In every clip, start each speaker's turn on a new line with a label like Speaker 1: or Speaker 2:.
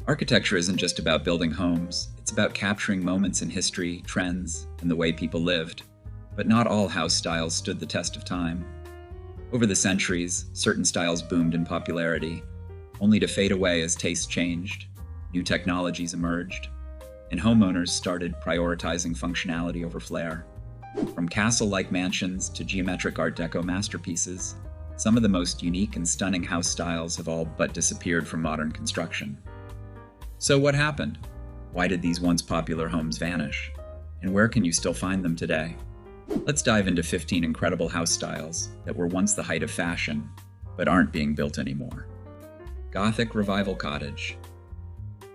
Speaker 1: Architecture isn't just about building homes, it's about capturing moments in history, trends, and the way people lived. But not all house styles stood the test of time. Over the centuries, certain styles boomed in popularity, only to fade away as tastes changed, new technologies emerged, and homeowners started prioritizing functionality over flair. From castle-like mansions to geometric Art Deco masterpieces, some of the most unique and stunning house styles have all but disappeared from modern construction. So what happened? Why did these once popular homes vanish? And where can you still find them today? Let's dive into 15 incredible house styles that were once the height of fashion, but aren't being built anymore. Gothic Revival Cottage.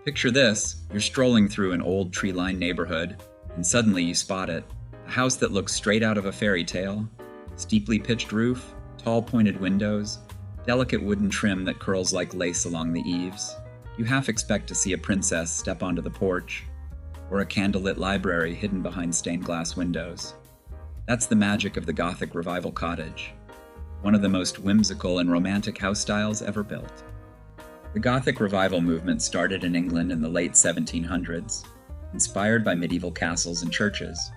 Speaker 1: Picture this, you're strolling through an old tree-lined neighborhood, and suddenly you spot it. A house that looks straight out of a fairy tale. Steeply pitched roof, tall pointed windows, delicate wooden trim that curls like lace along the eaves. You half expect to see a princess step onto the porch, or a candlelit library hidden behind stained glass windows. That's the magic of the Gothic Revival Cottage, one of the most whimsical and romantic house styles ever built. The Gothic Revival movement started in England in the late 1700s, inspired by medieval castles and churches.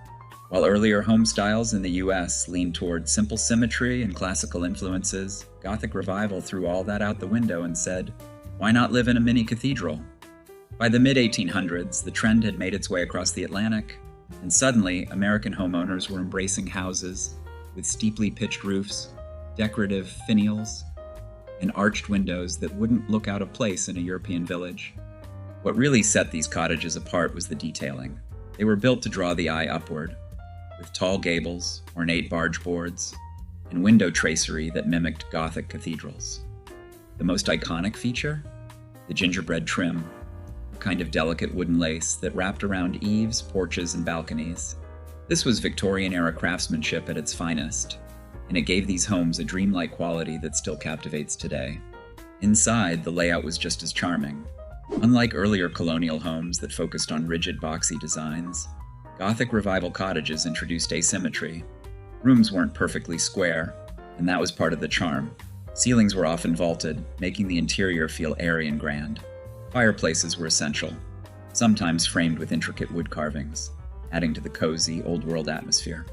Speaker 1: While earlier home styles in the US leaned toward simple symmetry and classical influences, Gothic Revival threw all that out the window and said, why not live in a mini cathedral? By the mid-1800s, the trend had made its way across the Atlantic, and suddenly American homeowners were embracing houses with steeply pitched roofs, decorative finials, and arched windows that wouldn't look out of place in a European village. What really set these cottages apart was the detailing. They were built to draw the eye upward, with tall gables, ornate barge boards, and window tracery that mimicked Gothic cathedrals. The most iconic feature? The gingerbread trim, a kind of delicate wooden lace that wrapped around eaves, porches, and balconies. This was Victorian-era craftsmanship at its finest, and it gave these homes a dreamlike quality that still captivates today. Inside, the layout was just as charming. Unlike earlier colonial homes that focused on rigid, boxy designs, Gothic Revival cottages introduced asymmetry. Rooms weren't perfectly square, and that was part of the charm. Ceilings were often vaulted, making the interior feel airy and grand. Fireplaces were essential, sometimes framed with intricate wood carvings, adding to the cozy, old-world atmosphere.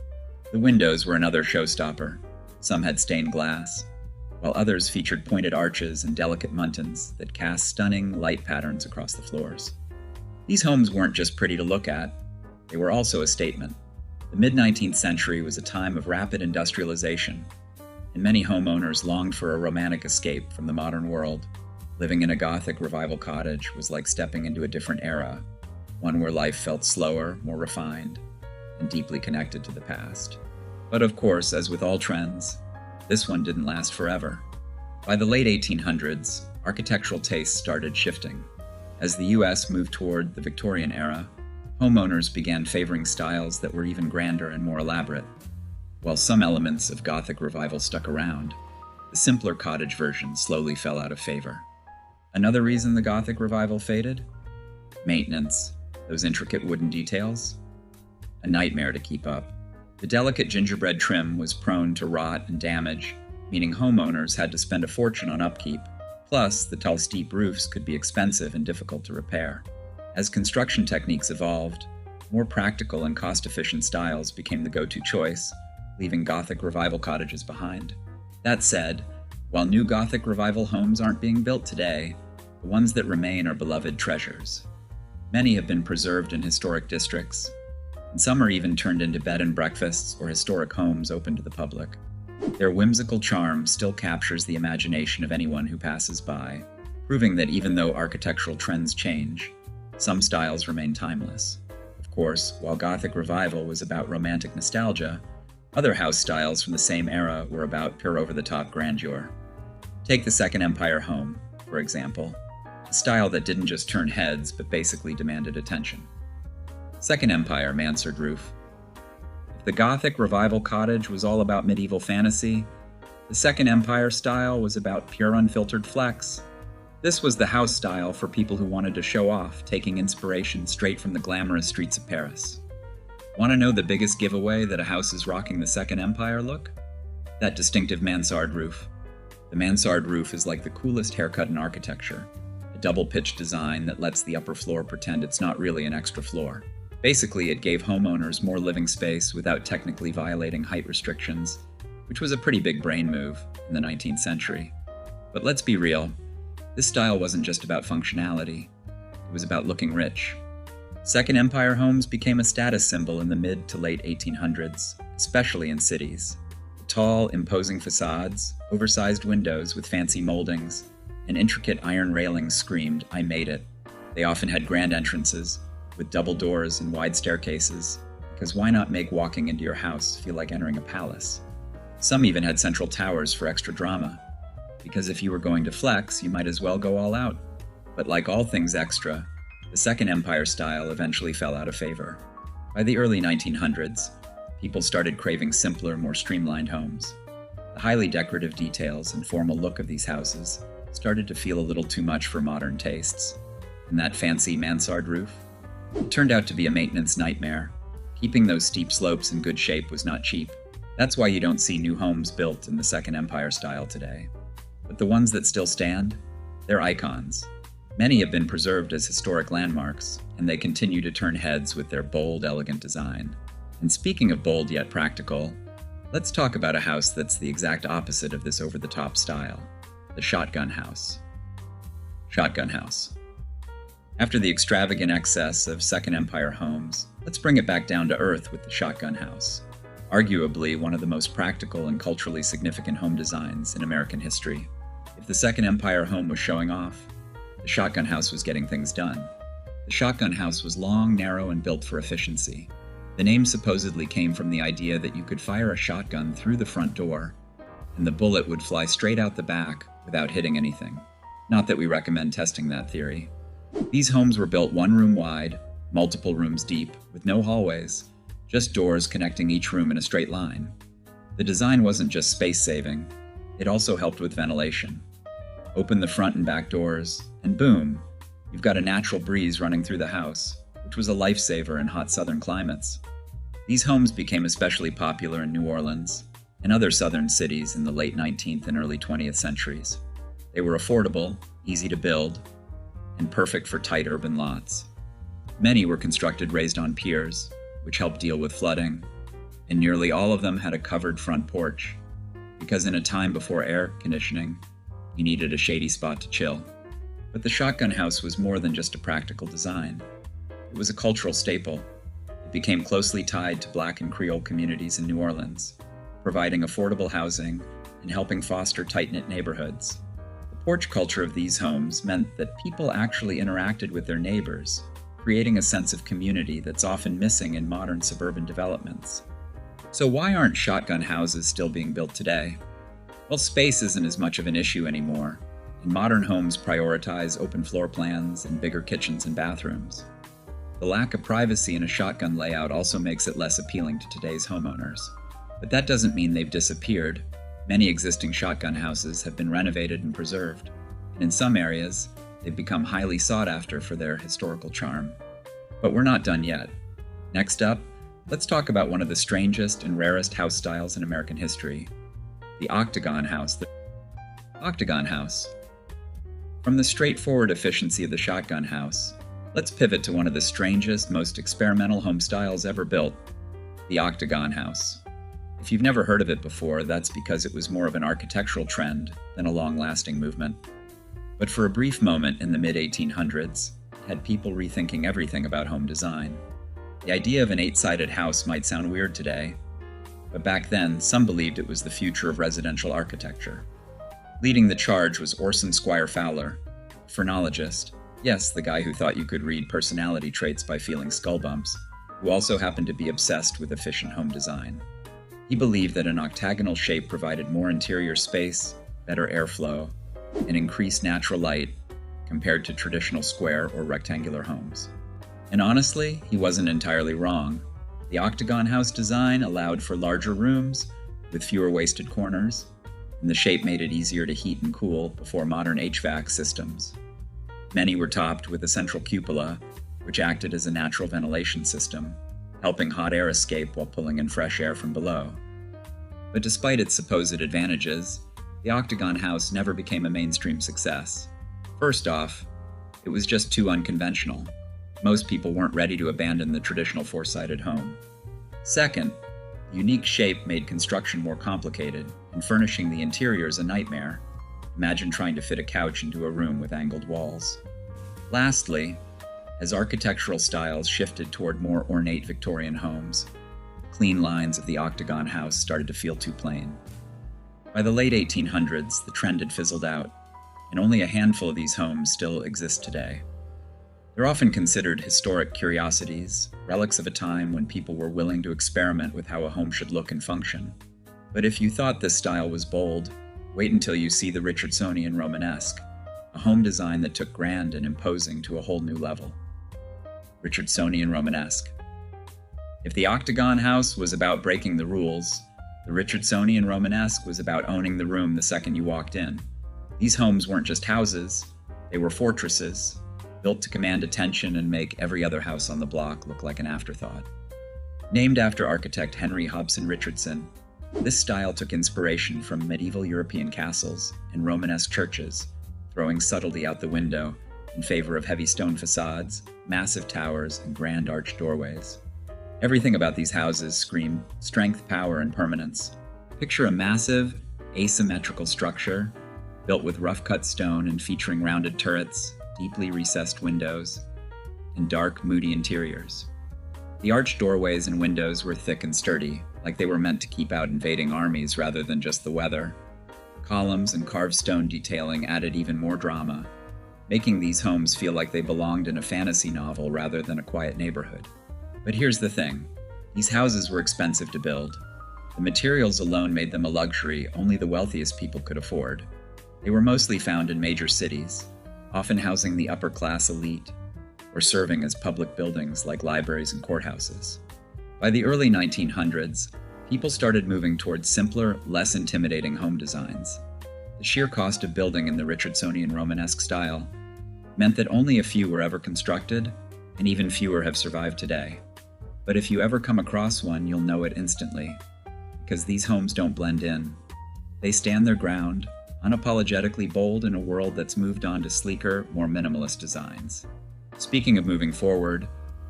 Speaker 1: The windows were another showstopper. Some had stained glass, while others featured pointed arches and delicate muntins that cast stunning light patterns across the floors. These homes weren't just pretty to look at, they were also a statement. The mid-19th century was a time of rapid industrialization, and many homeowners longed for a romantic escape from the modern world. Living in a Gothic Revival cottage was like stepping into a different era, one where life felt slower, more refined, and deeply connected to the past. But of course, as with all trends, this one didn't last forever. By the late 1800s, architectural tastes started shifting. As the US moved toward the Victorian era, homeowners began favoring styles that were even grander and more elaborate. While some elements of Gothic Revival stuck around, the simpler cottage version slowly fell out of favor. Another reason the Gothic Revival faded? Maintenance, those intricate wooden details. A nightmare to keep up. The delicate gingerbread trim was prone to rot and damage, meaning homeowners had to spend a fortune on upkeep. Plus, the tall, steep roofs could be expensive and difficult to repair. As construction techniques evolved, more practical and cost-efficient styles became the go-to choice, leaving Gothic Revival cottages behind. That said, while new Gothic Revival homes aren't being built today, the ones that remain are beloved treasures. Many have been preserved in historic districts, and some are even turned into bed and breakfasts or historic homes open to the public. Their whimsical charm still captures the imagination of anyone who passes by, proving that even though architectural trends change, some styles remain timeless. Of course, while Gothic Revival was about romantic nostalgia, other house styles from the same era were about pure over-the-top grandeur. Take the Second Empire home, for example, a style that didn't just turn heads but basically demanded attention. Second Empire mansard roof. If the Gothic Revival cottage was all about medieval fantasy, the Second Empire style was about pure unfiltered flex. This was the house style for people who wanted to show off, taking inspiration straight from the glamorous streets of Paris. Want to know the biggest giveaway that a house is rocking the Second Empire look? That distinctive mansard roof. The mansard roof is like the coolest haircut in architecture. A double-pitched design that lets the upper floor pretend it's not really an extra floor. Basically, it gave homeowners more living space without technically violating height restrictions, which was a pretty big brain move in the 19th century. But let's be real, this style wasn't just about functionality, it was about looking rich. Second Empire homes became a status symbol in the mid to late 1800s, especially in cities. Tall, imposing facades, oversized windows with fancy moldings, and intricate iron railings screamed, "I made it." They often had grand entrances, with double doors and wide staircases, because why not make walking into your house feel like entering a palace? Some even had central towers for extra drama, because if you were going to flex, you might as well go all out. But like all things extra, the Second Empire style eventually fell out of favor. By the early 1900s, people started craving simpler, more streamlined homes. The highly decorative details and formal look of these houses started to feel a little too much for modern tastes. And that fancy mansard roof? It turned out to be a maintenance nightmare. Keeping those steep slopes in good shape was not cheap. That's why you don't see new homes built in the Second Empire style today. But the ones that still stand, they're icons. Many have been preserved as historic landmarks, and they continue to turn heads with their bold, elegant design. And speaking of bold yet practical, let's talk about a house that's the exact opposite of this over-the-top style. The shotgun house. Shotgun house. After the extravagant excess of Second Empire homes, let's bring it back down to earth with the shotgun house. Arguably one of the most practical and culturally significant home designs in American history. If the Second Empire home was showing off, the shotgun house was getting things done. The shotgun house was long, narrow, and built for efficiency. The name supposedly came from the idea that you could fire a shotgun through the front door, and the bullet would fly straight out the back without hitting anything. Not that we recommend testing that theory. These homes were built one room wide, multiple rooms deep, with no hallways, just doors connecting each room in a straight line. The design wasn't just space-saving, it also helped with ventilation. Open the front and back doors, and boom, you've got a natural breeze running through the house, which was a lifesaver in hot southern climates. These homes became especially popular in New Orleans and other southern cities in the late 19th and early 20th centuries. They were affordable, easy to build, and perfect for tight urban lots. Many were constructed raised on piers, which helped deal with flooding, and nearly all of them had a covered front porch, because in a time before air conditioning, you needed a shady spot to chill. But the shotgun house was more than just a practical design. It was a cultural staple. It became closely tied to Black and Creole communities in New Orleans, providing affordable housing and helping foster tight-knit neighborhoods. The porch culture of these homes meant that people actually interacted with their neighbors, creating a sense of community that's often missing in modern suburban developments. So why aren't shotgun houses still being built today? Well, space isn't as much of an issue anymore, and modern homes prioritize open floor plans and bigger kitchens and bathrooms. The lack of privacy in a shotgun layout also makes it less appealing to today's homeowners. But that doesn't mean they've disappeared. Many existing shotgun houses have been renovated and preserved, and in some areas, they've become highly sought after for their historical charm. But we're not done yet. Next up, let's talk about one of the strangest and rarest house styles in American history, the octagon house. The octagon house. From the straightforward efficiency of the shotgun house, let's pivot to one of the strangest, most experimental home styles ever built, the octagon house. If you've never heard of it before, that's because it was more of an architectural trend than a long-lasting movement. But for a brief moment in the mid-1800s, it had people rethinking everything about home design. The idea of an 8-sided house might sound weird today, but back then, some believed it was the future of residential architecture. Leading the charge was Orson Squire Fowler, a phrenologist, yes, the guy who thought you could read personality traits by feeling skull bumps, who also happened to be obsessed with efficient home design. He believed that an octagonal shape provided more interior space, better airflow, and increased natural light compared to traditional square or rectangular homes. And honestly, he wasn't entirely wrong. The octagon house design allowed for larger rooms with fewer wasted corners, and the shape made it easier to heat and cool before modern HVAC systems. Many were topped with a central cupola, which acted as a natural ventilation system, helping hot air escape while pulling in fresh air from below. But despite its supposed advantages, the octagon house never became a mainstream success. First off, It was just too unconventional. Most people weren't ready to abandon the traditional four-sided home. Second, the unique shape made construction more complicated, and furnishing the interiors a nightmare. Imagine trying to fit a couch into a room with angled walls. Lastly, as architectural styles shifted toward more ornate Victorian homes, the clean lines of the octagon house started to feel too plain. By the late 1800s, the trend had fizzled out, and only a handful of these homes still exist today. They're often considered historic curiosities, relics of a time when people were willing to experiment with how a home should look and function. But if you thought this style was bold, wait until you see the Richardsonian Romanesque, a home design that took grand and imposing to a whole new level. Richardsonian Romanesque. If the octagon house was about breaking the rules, the Richardsonian Romanesque was about owning the room the second you walked in. These homes weren't just houses, they were fortresses, built to command attention and make every other house on the block look like an afterthought. Named after architect Henry Hobson Richardson, this style took inspiration from medieval European castles and Romanesque churches, throwing subtlety out the window in favor of heavy stone facades, massive towers, and grand arched doorways. Everything about these houses screamed strength, power, and permanence. Picture a massive, asymmetrical structure, built with rough-cut stone and featuring rounded turrets, deeply recessed windows, and dark, moody interiors. The arched doorways and windows were thick and sturdy, like they were meant to keep out invading armies rather than just the weather. Columns and carved stone detailing added even more drama, making these homes feel like they belonged in a fantasy novel rather than a quiet neighborhood. But here's the thing, these houses were expensive to build. The materials alone made them a luxury only the wealthiest people could afford. They were mostly found in major cities, often housing the upper-class elite, or serving as public buildings like libraries and courthouses. By the early 1900s, people started moving towards simpler, less intimidating home designs. The sheer cost of building in the Richardsonian Romanesque style meant that only a few were ever constructed, and even fewer have survived today. But if you ever come across one, you'll know it instantly, because these homes don't blend in. They stand their ground, unapologetically bold in a world that's moved on to sleeker, more minimalist designs. Speaking of moving forward,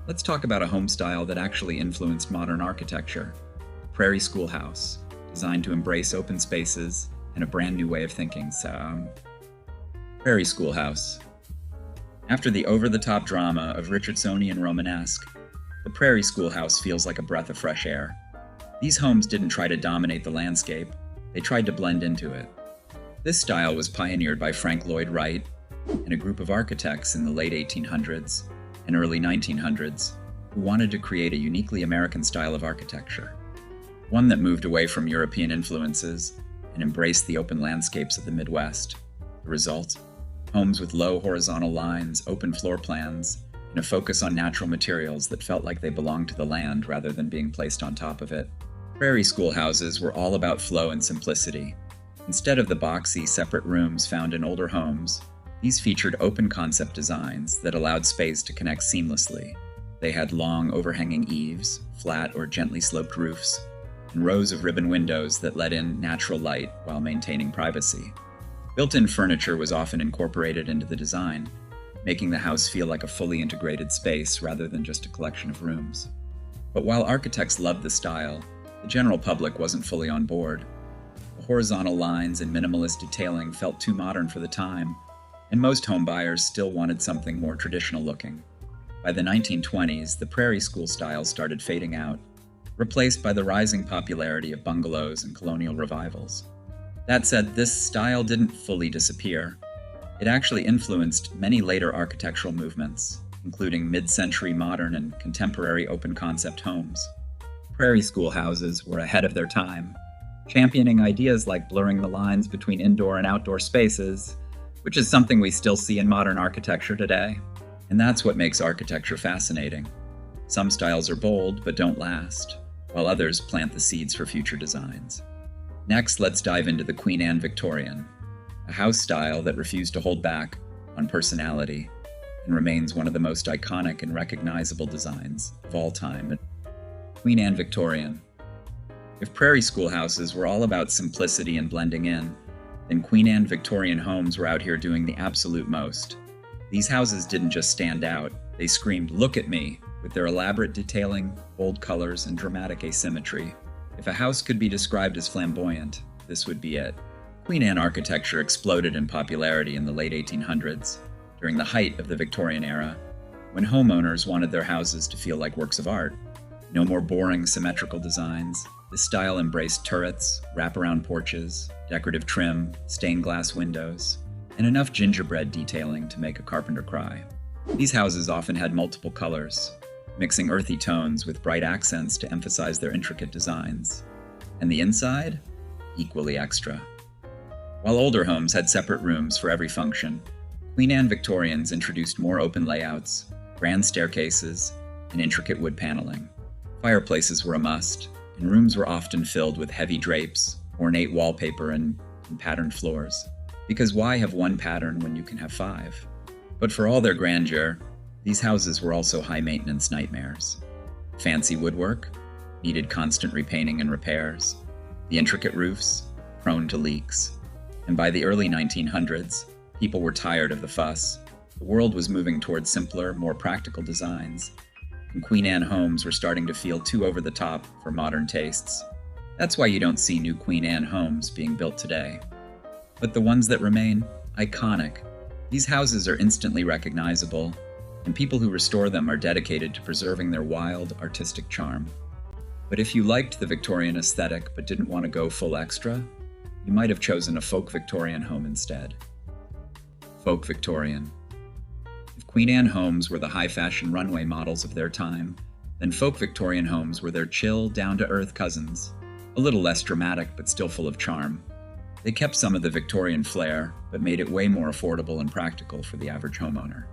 Speaker 1: let's talk about a home style that actually influenced modern architecture: Prairie Schoolhouse, designed to embrace open spaces and a brand new way of thinking. Prairie Schoolhouse. After the over-the-top drama of Richardsonian Romanesque, the Prairie Schoolhouse feels like a breath of fresh air. These homes didn't try to dominate the landscape, they tried to blend into it. This style was pioneered by Frank Lloyd Wright and a group of architects in the late 1800s and early 1900s who wanted to create a uniquely American style of architecture, one that moved away from European influences and embraced the open landscapes of the Midwest. The result? Homes with low horizontal lines, open floor plans, and a focus on natural materials that felt like they belonged to the land rather than being placed on top of it. Prairie schoolhouses were all about flow and simplicity. Instead of the boxy, separate rooms found in older homes, these featured open concept designs that allowed space to connect seamlessly. They had long, overhanging eaves, flat or gently sloped roofs, and rows of ribbon windows that let in natural light while maintaining privacy. Built-in furniture was often incorporated into the design, making the house feel like a fully integrated space rather than just a collection of rooms. But while architects loved the style, the general public wasn't fully on board. The horizontal lines and minimalist detailing felt too modern for the time, and most home buyers still wanted something more traditional looking. By the 1920s, the Prairie School style started fading out, replaced by the rising popularity of bungalows and colonial revivals. That said, this style didn't fully disappear. It actually influenced many later architectural movements, including mid-century modern and contemporary open-concept homes. Prairie school houses were ahead of their time, championing ideas like blurring the lines between indoor and outdoor spaces, which is something we still see in modern architecture today. And that's what makes architecture fascinating. Some styles are bold but don't last, while others plant the seeds for future designs. Next, let's dive into the Queen Anne Victorian, a house style that refused to hold back on personality and remains one of the most iconic and recognizable designs of all time. Queen Anne Victorian. If Prairie schoolhouses were all about simplicity and blending in, then Queen Anne Victorian homes were out here doing the absolute most. These houses didn't just stand out, they screamed, "Look at me!" with their elaborate detailing, bold colors, and dramatic asymmetry. If a house could be described as flamboyant, this would be it. Queen Anne architecture exploded in popularity in the late 1800s, during the height of the Victorian era, when homeowners wanted their houses to feel like works of art. No more boring, symmetrical designs. This style embraced turrets, wraparound porches, decorative trim, stained glass windows, and enough gingerbread detailing to make a carpenter cry. These houses often had multiple colors, mixing earthy tones with bright accents to emphasize their intricate designs. And the inside? Equally extra. While older homes had separate rooms for every function, Queen Anne Victorians introduced more open layouts, grand staircases, and intricate wood paneling. Fireplaces were a must, and rooms were often filled with heavy drapes, ornate wallpaper, and patterned floors. Because why have one pattern when you can have 5? But for all their grandeur, these houses were also high-maintenance nightmares. Fancy woodwork, needed constant repainting and repairs. The intricate roofs, prone to leaks. And by the early 1900s, people were tired of the fuss. The world was moving towards simpler, more practical designs, and Queen Anne homes were starting to feel too over the top for modern tastes. That's why you don't see new Queen Anne homes being built today. But the ones that remain, iconic. These houses are instantly recognizable, and people who restore them are dedicated to preserving their wild, artistic charm. But if you liked the Victorian aesthetic but didn't want to go full extra, you might have chosen a folk Victorian home instead. Folk Victorian. If Queen Anne homes were the high-fashion runway models of their time, then folk Victorian homes were their chill, down-to-earth cousins, a little less dramatic but still full of charm. They kept some of the Victorian flair, but made it way more affordable and practical for the average homeowner.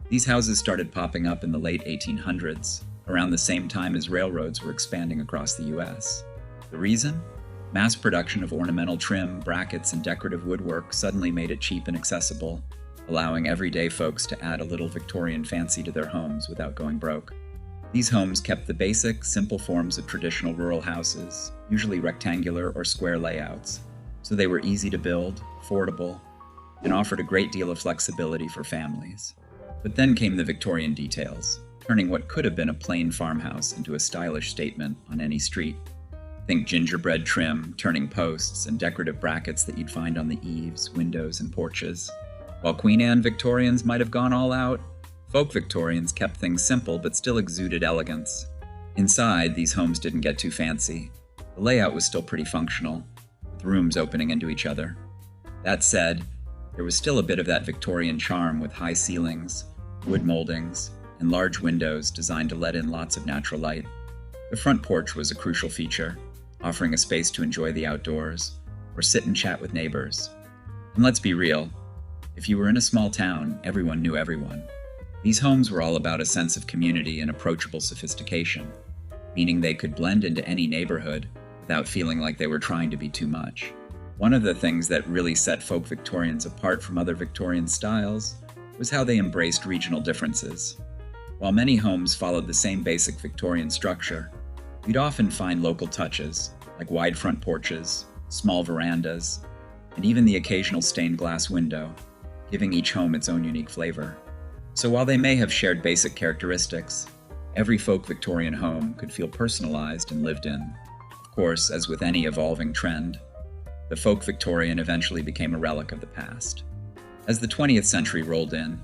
Speaker 1: These houses started popping up in the late 1800s, around the same time as railroads were expanding across the US. The reason? Mass production of ornamental trim, brackets, and decorative woodwork suddenly made it cheap and accessible, allowing everyday folks to add a little Victorian fancy to their homes without going broke. These homes kept the basic, simple forms of traditional rural houses, usually rectangular or square layouts, so they were easy to build, affordable, and offered a great deal of flexibility for families. But then came the Victorian details, turning what could have been a plain farmhouse into a stylish statement on any street. Think gingerbread trim, turning posts, and decorative brackets that you'd find on the eaves, windows, and porches. While Queen Anne Victorians might have gone all out, folk Victorians kept things simple but still exuded elegance. Inside, these homes didn't get too fancy. The layout was still pretty functional, with rooms opening into each other. That said, there was still a bit of that Victorian charm with high ceilings, wood moldings, and large windows designed to let in lots of natural light. The front porch was a crucial feature, offering a space to enjoy the outdoors or sit and chat with neighbors. And let's be real, if you were in a small town, everyone knew everyone. These homes were all about a sense of community and approachable sophistication, meaning they could blend into any neighborhood without feeling like they were trying to be too much. One of the things that really set folk Victorians apart from other Victorian styles was how they embraced regional differences. While many homes followed the same basic Victorian structure, you'd often find local touches, like wide front porches, small verandas, and even the occasional stained glass window, giving each home its own unique flavor. So while they may have shared basic characteristics, every folk Victorian home could feel personalized and lived in. Of course, as with any evolving trend, the folk Victorian eventually became a relic of the past. As the 20th century rolled in,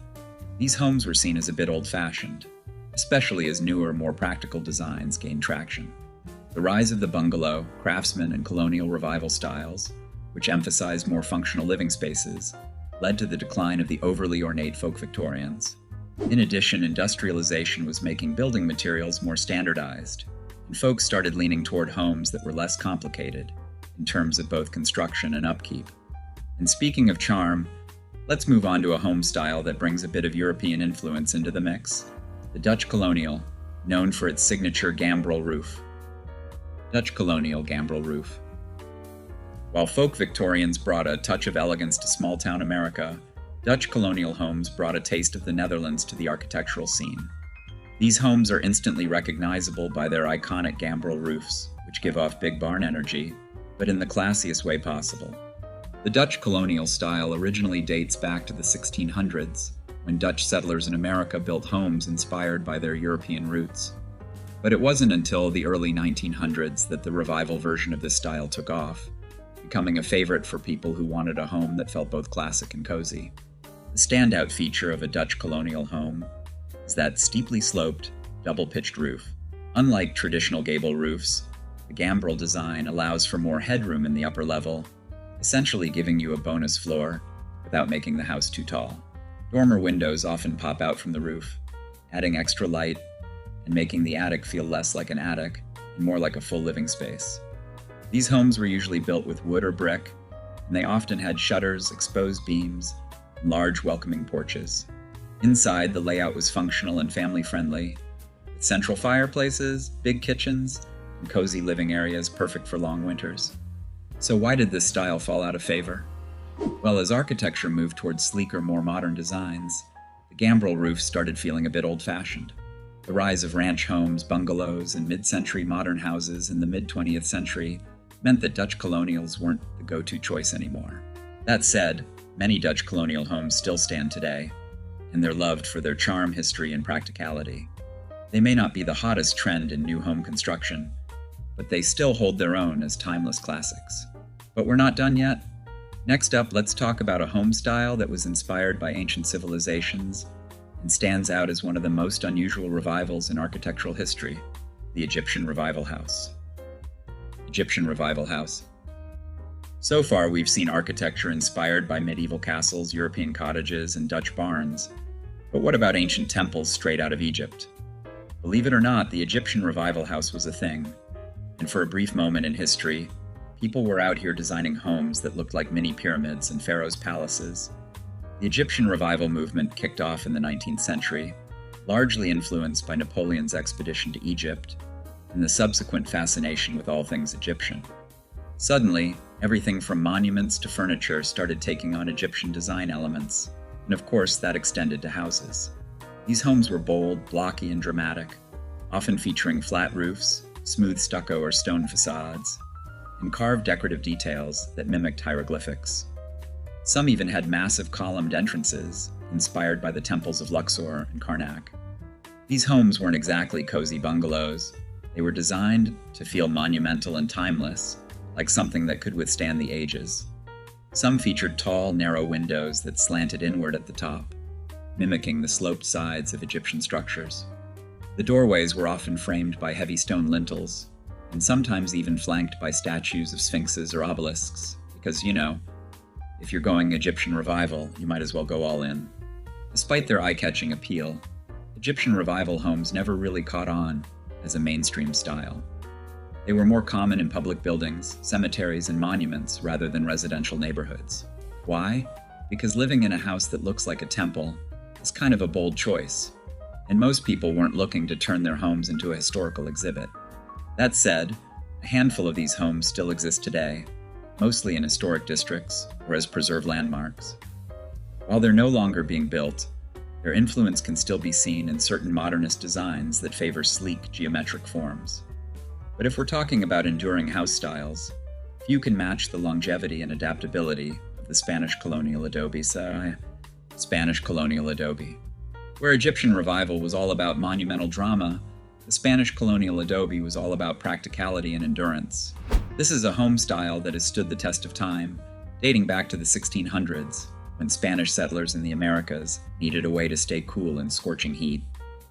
Speaker 1: these homes were seen as a bit old-fashioned, especially as newer, more practical designs gained traction. The rise of the bungalow, craftsman, and colonial revival styles, which emphasized more functional living spaces, led to the decline of the overly ornate folk Victorians. In addition, industrialization was making building materials more standardized, and folks started leaning toward homes that were less complicated in terms of both construction and upkeep. And speaking of charm, let's move on to a home style that brings a bit of European influence into the mix. The Dutch colonial, known for its signature gambrel roof. Dutch colonial gambrel roof. While folk Victorians brought a touch of elegance to small-town America, Dutch colonial homes brought a taste of the Netherlands to the architectural scene. These homes are instantly recognizable by their iconic gambrel roofs, which give off big barn energy, but in the classiest way possible. The Dutch colonial style originally dates back to the 1600s, when Dutch settlers in America built homes inspired by their European roots. But it wasn't until the early 1900s that the revival version of this style took off, becoming a favorite for people who wanted a home that felt both classic and cozy. The standout feature of a Dutch colonial home is that steeply sloped, double-pitched roof. Unlike traditional gable roofs, the gambrel design allows for more headroom in the upper level, essentially giving you a bonus floor without making the house too tall. Dormer windows often pop out from the roof, adding extra light and making the attic feel less like an attic and more like a full living space. These homes were usually built with wood or brick, and they often had shutters, exposed beams, and large welcoming porches. Inside, the layout was functional and family-friendly, with central fireplaces, big kitchens, and cozy living areas perfect for long winters. So why did this style fall out of favor? Well, as architecture moved towards sleeker, more modern designs, the gambrel roof started feeling a bit old-fashioned. The rise of ranch homes, bungalows, and mid-century modern houses in the mid-20th century meant that Dutch colonials weren't the go-to choice anymore. That said, many Dutch colonial homes still stand today, and they're loved for their charm, history, and practicality. They may not be the hottest trend in new home construction, but they still hold their own as timeless classics. But we're not done yet. Next up, let's talk about a home style that was inspired by ancient civilizations and stands out as one of the most unusual revivals in architectural history, the Egyptian Revival House. Egyptian Revival House. So far, we've seen architecture inspired by medieval castles, European cottages, and Dutch barns. But what about ancient temples straight out of Egypt? Believe it or not, the Egyptian Revival House was a thing. And for a brief moment in history, people were out here designing homes that looked like mini pyramids and pharaohs' palaces. The Egyptian Revival movement kicked off in the 19th century, largely influenced by Napoleon's expedition to Egypt and the subsequent fascination with all things Egyptian. Suddenly, everything from monuments to furniture started taking on Egyptian design elements, and of course that extended to houses. These homes were bold, blocky, and dramatic, often featuring flat roofs, smooth stucco or stone facades, and carved decorative details that mimicked hieroglyphics. Some even had massive columned entrances, inspired by the temples of Luxor and Karnak. These homes weren't exactly cozy bungalows. They were designed to feel monumental and timeless, like something that could withstand the ages. Some featured tall, narrow windows that slanted inward at the top, mimicking the sloped sides of Egyptian structures. The doorways were often framed by heavy stone lintels, and sometimes even flanked by statues of sphinxes or obelisks, because, if you're going Egyptian Revival, you might as well go all in. Despite their eye-catching appeal, Egyptian Revival homes never really caught on as a mainstream style. They were more common in public buildings, cemeteries, and monuments rather than residential neighborhoods. Why? Because living in a house that looks like a temple is kind of a bold choice, and most people weren't looking to turn their homes into a historical exhibit. That said, a handful of these homes still exist today, mostly in historic districts or as preserved landmarks. While they're no longer being built, their influence can still be seen in certain modernist designs that favor sleek, geometric forms. But if we're talking about enduring house styles, few can match the longevity and adaptability of the Spanish colonial adobe. Where Egyptian Revival was all about monumental drama, the Spanish colonial adobe was all about practicality and endurance. This is a home style that has stood the test of time, dating back to the 1600s, when Spanish settlers in the Americas needed a way to stay cool in scorching heat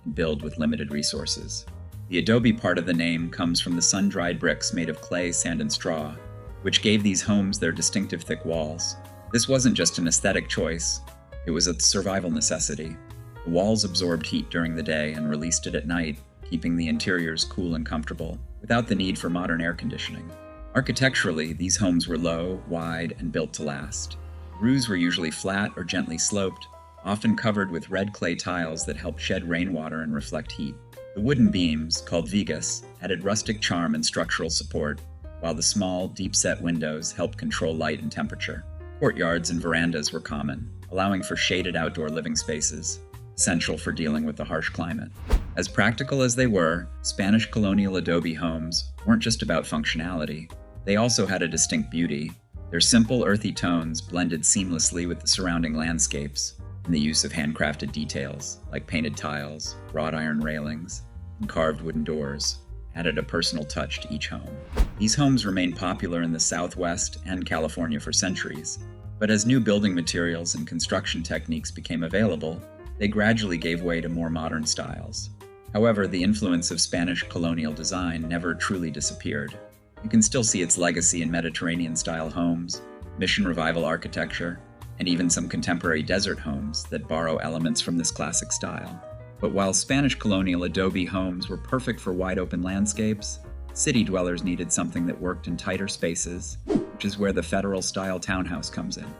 Speaker 1: and build with limited resources. The adobe part of the name comes from the sun-dried bricks made of clay, sand, and straw, which gave these homes their distinctive thick walls. This wasn't just an aesthetic choice, it was a survival necessity. The walls absorbed heat during the day and released it at night, keeping the interiors cool and comfortable, without the need for modern air conditioning. Architecturally, these homes were low, wide, and built to last. Roofs were usually flat or gently sloped, often covered with red clay tiles that helped shed rainwater and reflect heat. The wooden beams, called vigas, added rustic charm and structural support, while the small, deep-set windows helped control light and temperature. Courtyards and verandas were common, allowing for shaded outdoor living spaces, essential for dealing with the harsh climate. As practical as they were, Spanish colonial adobe homes weren't just about functionality. They also had a distinct beauty. Their simple, earthy tones blended seamlessly with the surrounding landscapes, and the use of handcrafted details like painted tiles, wrought iron railings, and carved wooden doors added a personal touch to each home. These homes remained popular in the Southwest and California for centuries, but as new building materials and construction techniques became available, they gradually gave way to more modern styles. However, the influence of Spanish colonial design never truly disappeared. You can still see its legacy in Mediterranean-style homes, Mission Revival architecture, and even some contemporary desert homes that borrow elements from this classic style. But while Spanish colonial adobe homes were perfect for wide-open landscapes, city dwellers needed something that worked in tighter spaces, which is where the Federal-style townhouse comes in.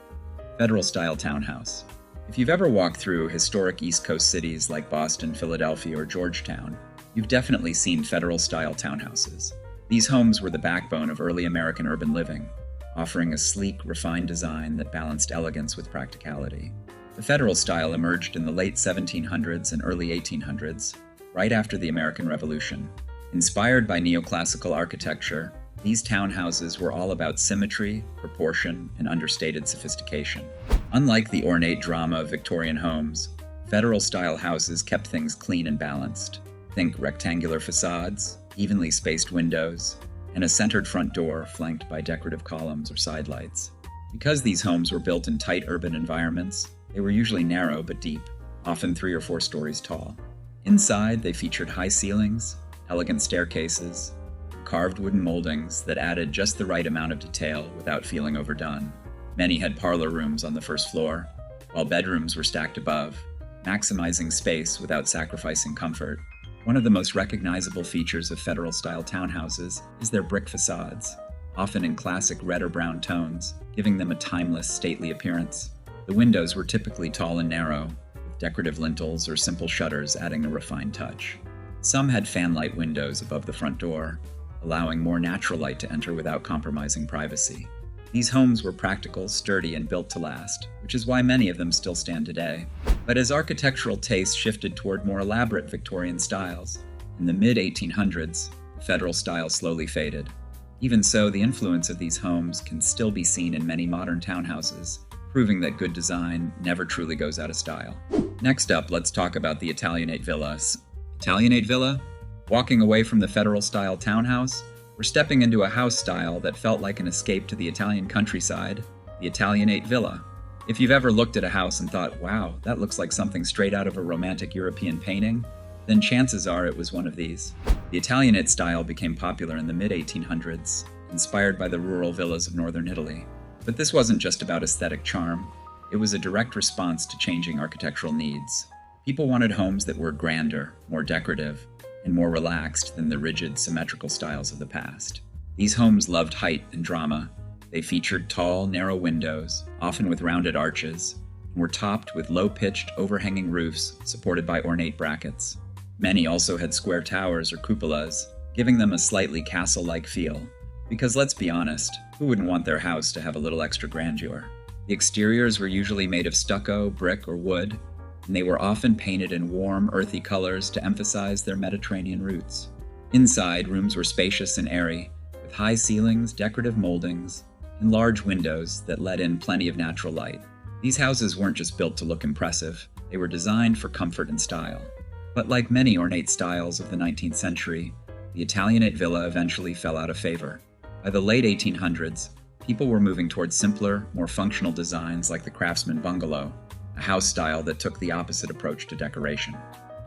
Speaker 1: Federal-style townhouse. If you've ever walked through historic East Coast cities like Boston, Philadelphia, or Georgetown, you've definitely seen Federal-style townhouses. These homes were the backbone of early American urban living, offering a sleek, refined design that balanced elegance with practicality. The Federal style emerged in the late 1700s and early 1800s, right after the American Revolution. Inspired by neoclassical architecture, these townhouses were all about symmetry, proportion, and understated sophistication. Unlike the ornate drama of Victorian homes, Federal-style houses kept things clean and balanced. Think rectangular facades, evenly spaced windows, and a centered front door flanked by decorative columns or sidelights. Because these homes were built in tight urban environments, they were usually narrow but deep, often 3 or 4 stories tall. Inside, they featured high ceilings, elegant staircases, carved wooden moldings that added just the right amount of detail without feeling overdone. Many had parlor rooms on the first floor, while bedrooms were stacked above, maximizing space without sacrificing comfort. One of the most recognizable features of Federal-style townhouses is their brick facades, often in classic red or brown tones, giving them a timeless, stately appearance. The windows were typically tall and narrow, with decorative lintels or simple shutters adding a refined touch. Some had fanlight windows above the front door, allowing more natural light to enter without compromising privacy. These homes were practical, sturdy, and built to last, which is why many of them still stand today. But as architectural taste shifted toward more elaborate Victorian styles, in the mid-1800s, the Federal style slowly faded. Even so, the influence of these homes can still be seen in many modern townhouses, proving that good design never truly goes out of style. Next up, let's talk about the Italianate villas. Italianate villa? Walking away from the Federal-style townhouse, we're stepping into a house style that felt like an escape to the Italian countryside, the Italianate villa. If you've ever looked at a house and thought, wow, that looks like something straight out of a romantic European painting, then chances are it was one of these. The Italianate style became popular in the mid-1800s, inspired by the rural villas of northern Italy. But this wasn't just about aesthetic charm. It was a direct response to changing architectural needs. People wanted homes that were grander, more decorative, and more relaxed than the rigid, symmetrical styles of the past. These homes loved height and drama. They featured tall, narrow windows, often with rounded arches, and were topped with low-pitched, overhanging roofs supported by ornate brackets. Many also had square towers or cupolas, giving them a slightly castle-like feel. Because let's be honest, who wouldn't want their house to have a little extra grandeur? The exteriors were usually made of stucco, brick, or wood, and they were often painted in warm, earthy colors to emphasize their Mediterranean roots. Inside, rooms were spacious and airy, with high ceilings, decorative moldings, and large windows that let in plenty of natural light. These houses weren't just built to look impressive, they were designed for comfort and style. But like many ornate styles of the 19th century, the Italianate villa eventually fell out of favor. By the late 1800s, people were moving towards simpler, more functional designs like the Craftsman bungalow, a house style that took the opposite approach to decoration.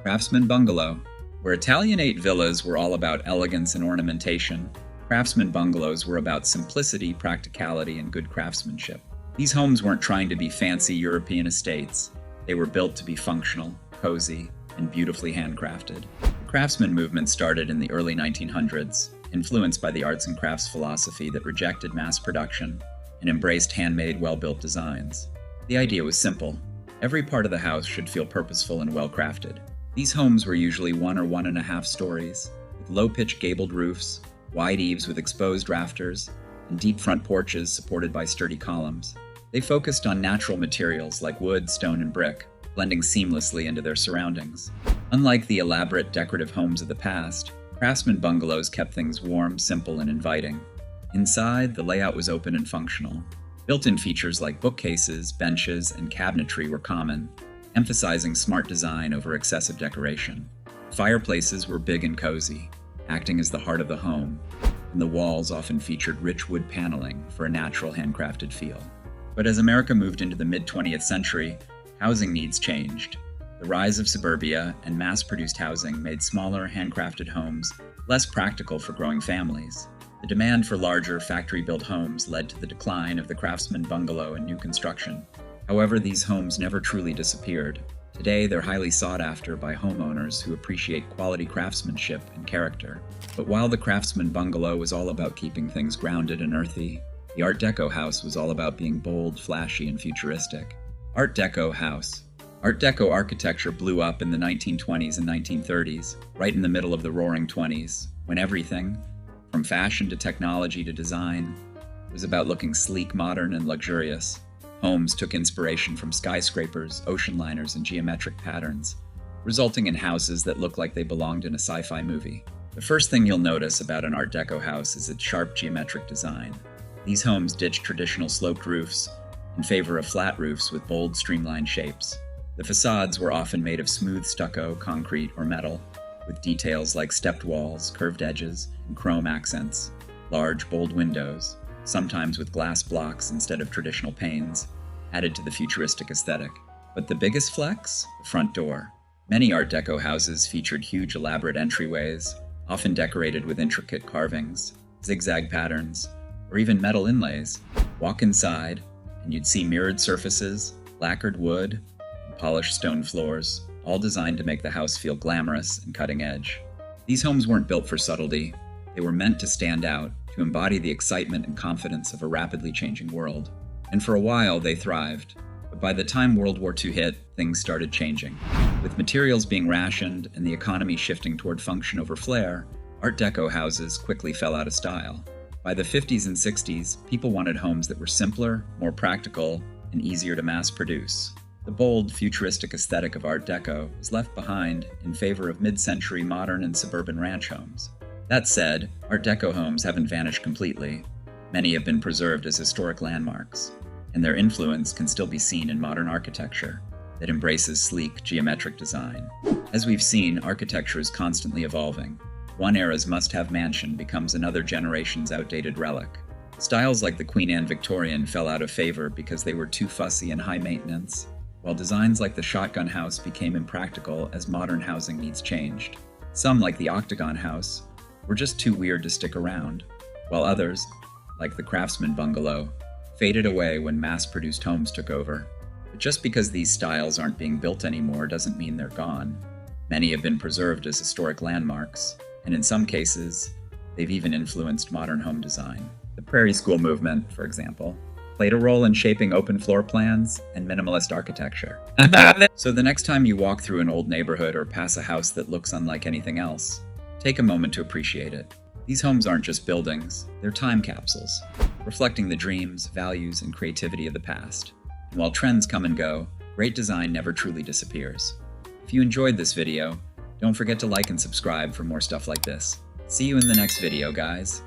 Speaker 1: Craftsman bungalow. Where Italianate villas were all about elegance and ornamentation, Craftsman bungalows were about simplicity, practicality, and good craftsmanship. These homes weren't trying to be fancy European estates. They were built to be functional, cozy, and beautifully handcrafted. The Craftsman movement started in the early 1900s, influenced by the arts and crafts philosophy that rejected mass production and embraced handmade, well-built designs. The idea was simple. Every part of the house should feel purposeful and well-crafted. These homes were usually 1 or 1.5 stories, with low-pitched gabled roofs, wide eaves with exposed rafters, and deep front porches supported by sturdy columns. They focused on natural materials like wood, stone, and brick, blending seamlessly into their surroundings. Unlike the elaborate, decorative homes of the past, Craftsman bungalows kept things warm, simple, and inviting. Inside, the layout was open and functional. Built-in features like bookcases, benches, and cabinetry were common, emphasizing smart design over excessive decoration. Fireplaces were big and cozy, acting as the heart of the home, and the walls often featured rich wood paneling for a natural handcrafted feel. But as America moved into the mid-20th century, housing needs changed. The rise of suburbia and mass-produced housing made smaller, handcrafted homes less practical for growing families. The demand for larger, factory-built homes led to the decline of the craftsman bungalow and new construction. However, these homes never truly disappeared. Today, they're highly sought after by homeowners who appreciate quality craftsmanship and character. But while the craftsman bungalow was all about keeping things grounded and earthy, the Art Deco house was all about being bold, flashy, and futuristic. Art Deco house. Art Deco architecture blew up in the 1920s and 1930s, right in the middle of the Roaring '20s, when everything, from fashion to technology to design, was about looking sleek, modern, and luxurious. Homes took inspiration from skyscrapers, ocean liners, and geometric patterns, resulting in houses that look like they belonged in a sci-fi movie. The first thing you'll notice about an Art Deco house is its sharp geometric design. These homes ditched traditional sloped roofs in favor of flat roofs with bold, streamlined shapes. The facades were often made of smooth stucco, concrete, or metal, with details like stepped walls, curved edges, and chrome accents. Large, bold windows, sometimes with glass blocks instead of traditional panes, added to the futuristic aesthetic. But the biggest flex? The front door. Many Art Deco houses featured huge, elaborate entryways, often decorated with intricate carvings, zigzag patterns, or even metal inlays. Walk inside, and you'd see mirrored surfaces, lacquered wood, and polished stone floors, all designed to make the house feel glamorous and cutting edge. These homes weren't built for subtlety. They were meant to stand out, to embody the excitement and confidence of a rapidly changing world. And for a while, they thrived. But by the time World War II hit, things started changing. With materials being rationed and the economy shifting toward function over flair, Art Deco houses quickly fell out of style. By the 50s and 60s, people wanted homes that were simpler, more practical, and easier to mass produce. The bold, futuristic aesthetic of Art Deco was left behind in favor of mid-century modern and suburban ranch homes. That said, Art Deco homes haven't vanished completely. Many have been preserved as historic landmarks, and their influence can still be seen in modern architecture that embraces sleek, geometric design. As we've seen, architecture is constantly evolving. One era's must-have mansion becomes another generation's outdated relic. Styles like the Queen Anne Victorian fell out of favor because they were too fussy and high maintenance, while designs like the shotgun house became impractical as modern housing needs changed. Some, like the octagon house, were just too weird to stick around, while others, like the craftsman bungalow, faded away when mass-produced homes took over. But just because these styles aren't being built anymore doesn't mean they're gone. Many have been preserved as historic landmarks, and in some cases, they've even influenced modern home design. The Prairie School movement, for example, played a role in shaping open floor plans and minimalist architecture. So the next time you walk through an old neighborhood or pass a house that looks unlike anything else, take a moment to appreciate it. These homes aren't just buildings, they're time capsules, reflecting the dreams, values, and creativity of the past. And while trends come and go, great design never truly disappears. If you enjoyed this video, don't forget to like and subscribe for more stuff like this. See you in the next video, guys.